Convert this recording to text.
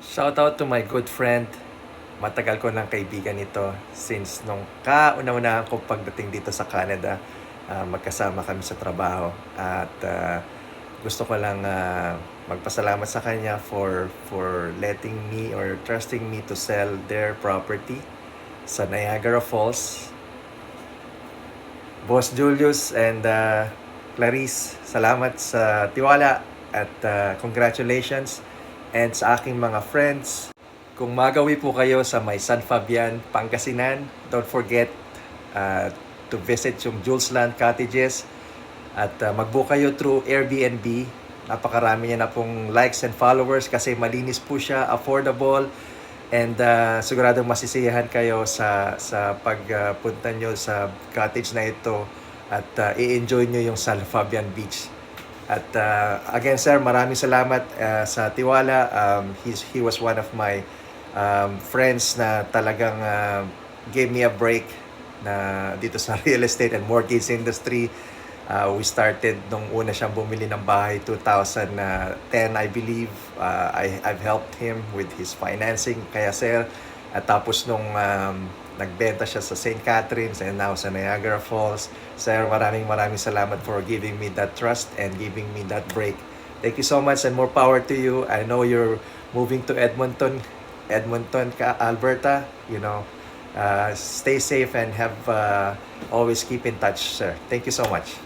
Shout out to my good friend. Matagal ko ng kaibigan ito since nung kauna-unahan ko pagdating dito sa Canada. Magkasama kami sa trabaho at gusto ko lang magpasalamat sa kanya for letting me or trusting me to sell their property sa Niagara Falls. Boss Julius and Clarice, salamat sa tiwala at congratulations. And sa aking mga friends, kung magawi po kayo sa may San Fabian, Pangasinan, don't forget to visit yung Jules Land Cottages at mag-book kayo through Airbnb. Napakarami niya na pong likes and followers kasi malinis po siya, affordable, and siguradong masisiyahan kayo sa pagpunta nyo sa cottage na ito at i-enjoy nyo yung San Fabian Beach. At again sir, maraming salamat sa tiwala. He was one of my friends na talagang gave me a break na dito sa real estate and mortgage industry. We started nung una siyang bumili ng bahay 2010 I believe. I've helped him with his financing kaya sir. At tapos nung nagbenta siya sa St. Catharines and now sa Niagara Falls. Sir, maraming salamat for giving me that trust and giving me that break. Thank you so much and more power to you. I know you're moving to Edmonton, Alberta. You know, stay safe and have always keep in touch, sir. Thank you so much.